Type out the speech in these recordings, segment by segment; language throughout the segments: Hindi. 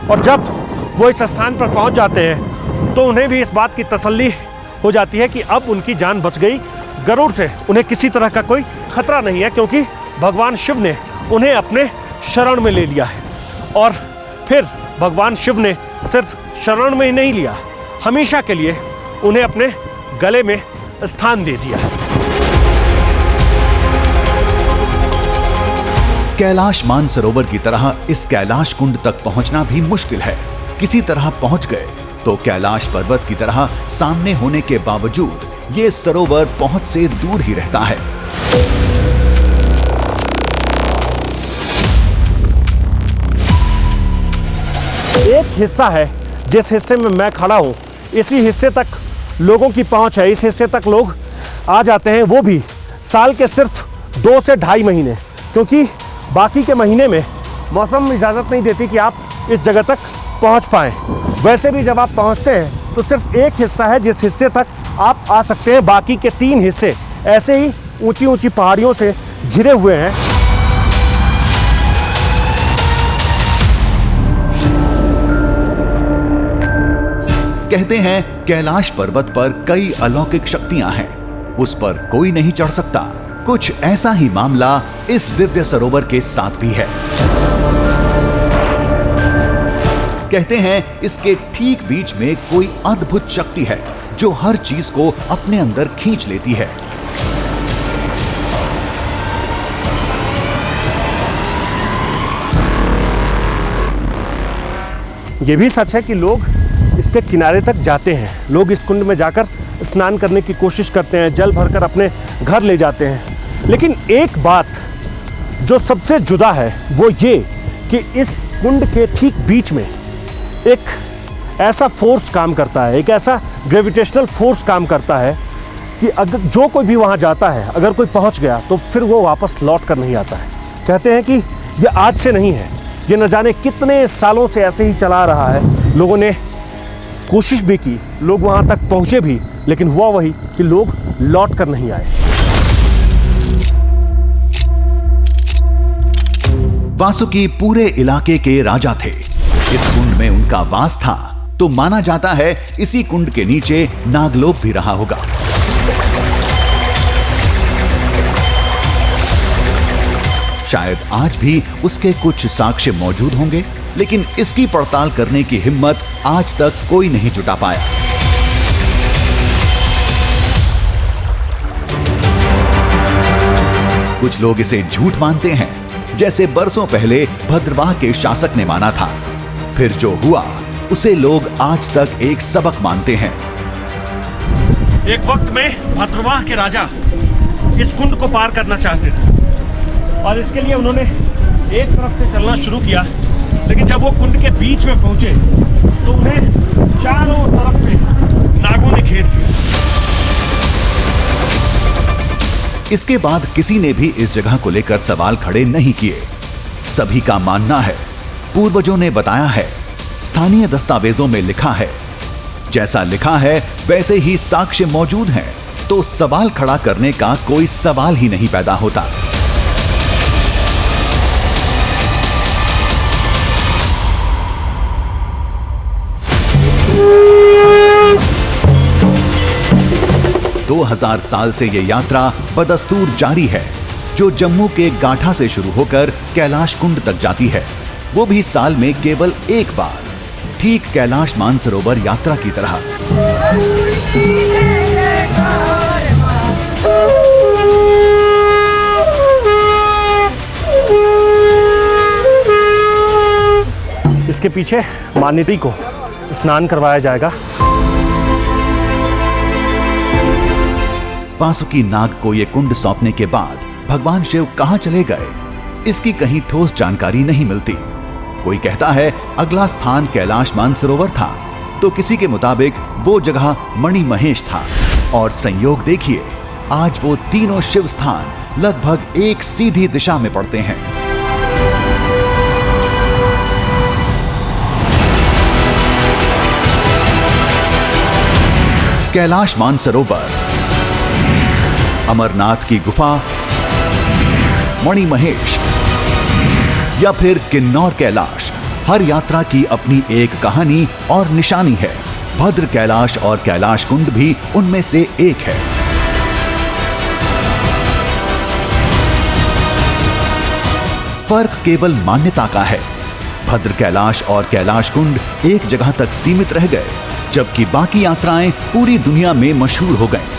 और जब वो इस स्थान पर पहुंच जाते हैं तो उन्हें भी इस बात की तसल्ली हो जाती है कि अब उनकी जान बच गई। गरुड़ से उन्हें किसी तरह का कोई खतरा नहीं है, क्योंकि भगवान शिव ने उन्हें अपने शरण में ले लिया है। और फिर भगवान शिव ने सिर्फ शरण में ही नहीं लिया, हमेशा के लिए उन्हें अपने गले में स्थान दे दिया। कैलाश मानसरोवर की तरह इस कैलाश कुंड तक पहुंचना भी मुश्किल है। किसी तरह पहुंच गए तो कैलाश पर्वत की तरह सामने होने के बावजूद ये सरोवर पहुंच से दूर ही रहता है। एक हिस्सा है जिस हिस्से में मैं खड़ा हूं, इसी हिस्से तक लोगों की पहुंच है। इस हिस्से तक लोग आ जाते हैं, वो भी साल के सिर्फ 2 से ढाई महीने, क्योंकि बाकी के महीने में मौसम इजाज़त नहीं देती कि आप इस जगह तक पहुंच पाएं। वैसे भी जब आप पहुंचते हैं तो सिर्फ एक हिस्सा है जिस हिस्से तक आप आ सकते हैं, बाकी के 3 हिस्से ऐसे ही ऊंची ऊंची पहाड़ियों से घिरे हुए हैं। कहते हैं कैलाश पर्वत पर कई अलौकिक शक्तियां हैं, उस पर कोई नहीं चढ़ सकता। कुछ ऐसा ही मामला इस दिव्य सरोवर के साथ भी है। कहते हैं इसके ठीक बीच में कोई अद्भुत शक्ति है जो हर चीज को अपने अंदर खींच लेती है। ये भी सच है कि लोग इसके किनारे तक जाते हैं, लोग इस कुंड में जाकर स्नान करने की कोशिश करते हैं, जल भरकर अपने घर ले जाते हैं। लेकिन एक बात जो सबसे जुदा है वो ये कि इस कुंड के ठीक बीच में एक ऐसा फोर्स काम करता है, एक ऐसा ग्रेविटेशनल फोर्स काम करता है कि अगर जो कोई भी वहाँ जाता है, अगर कोई पहुँच गया तो फिर वो वापस लौट कर नहीं आता है। कहते हैं कि ये आज से नहीं है, ये न जाने कितने सालों से ऐसे ही चला रहा है। लोगों ने कोशिश भी की, लोग वहाँ तक पहुँचे भी, लेकिन हुआ वही कि लोग लौट कर नहीं आए। वासुकी पूरे इलाके के राजा थे। इस कुंड में उनका वास था, तो माना जाता है इसी कुंड के नीचे नागलोक भी रहा होगा। शायद आज भी उसके कुछ साक्ष्य मौजूद होंगे, लेकिन इसकी पड़ताल करने की हिम्मत आज तक कोई नहीं जुटा पाया। कुछ लोग इसे झूठ मानते हैं, जैसे बरसों पहले भद्रवाह के शासक ने माना था। फिर जो हुआ उसे लोग आज तक एक सबक मानते हैं। एक वक्त में भद्रवाह के राजा इस कुंड को पार करना चाहते थे और इसके लिए उन्होंने एक तरफ से चलना शुरू किया, लेकिन जब वो कुंड के बीच में पहुंचे तो उन्हें चारों तरफ से नागों ने घेर लिया। इसके बाद किसी ने भी इस जगह को लेकर सवाल खड़े नहीं किए। सभी का मानना है, पूर्वजों ने बताया है, स्थानीय दस्तावेजों में लिखा है, जैसा लिखा है वैसे ही साक्ष्य मौजूद हैं, तो सवाल खड़ा करने का कोई सवाल ही नहीं पैदा होता। दो 2000 साल से यह यात्रा बदस्तूर जारी है, जो जम्मू के गाठा से शुरू होकर कैलाश कुंड तक जाती है, वो भी साल में केवल एक बार, ठीक कैलाश मानसरोवर यात्रा की तरह। इसके पीछे मानिटी को स्नान करवाया जाएगा। वासुकी नाग को यह कुंड सौंपने के बाद भगवान शिव कहां चले गए, इसकी कहीं ठोस जानकारी नहीं मिलती। कोई कहता है अगला स्थान कैलाश मानसरोवर था, तो किसी के मुताबिक वो जगह मणि महेश था। और संयोग देखिए, आज वो तीनों शिव स्थान लगभग एक सीधी दिशा में पड़ते हैं। कैलाश मानसरोवर, अमरनाथ की गुफा, मणि महेश या फिर किन्नौर कैलाश, हर यात्रा की अपनी एक कहानी और निशानी है। भद्र कैलाश और कैलाश कुंड भी उनमें से एक है। फर्क केवल मान्यता का है। भद्र कैलाश और कैलाश कुंड एक जगह तक सीमित रह गए, जबकि बाकी यात्राएं पूरी दुनिया में मशहूर हो गईं।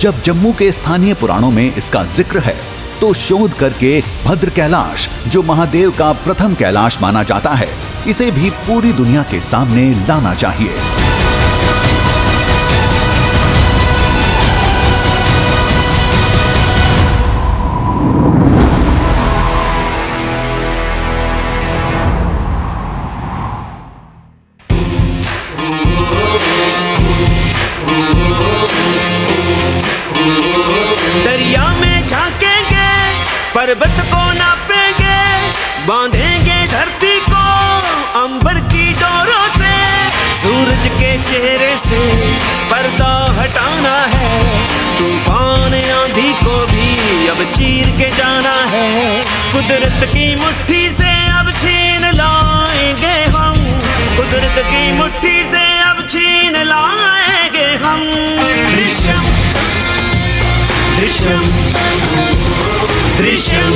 जब जम्मू के स्थानीय पुराणों में इसका जिक्र है, तो शोध करके भद्र कैलाश, जो महादेव का प्रथम कैलाश माना जाता है, इसे भी पूरी दुनिया के सामने लाना चाहिए। दरिया में झांकेंगे, पर्वत को नापेंगे, बांधेंगे धरती को अंबर की डोरों से। सूरज के चेहरे से पर्दा हटाना है, तूफान आंधी को भी अब चीर के जाना है। कुदरत की मुट्ठी से अब छीन लाएंगे हम, कुदरत की मुट्ठी से अब छीन लाएंगे हम। दृश्यम दृश्यम दृश्यम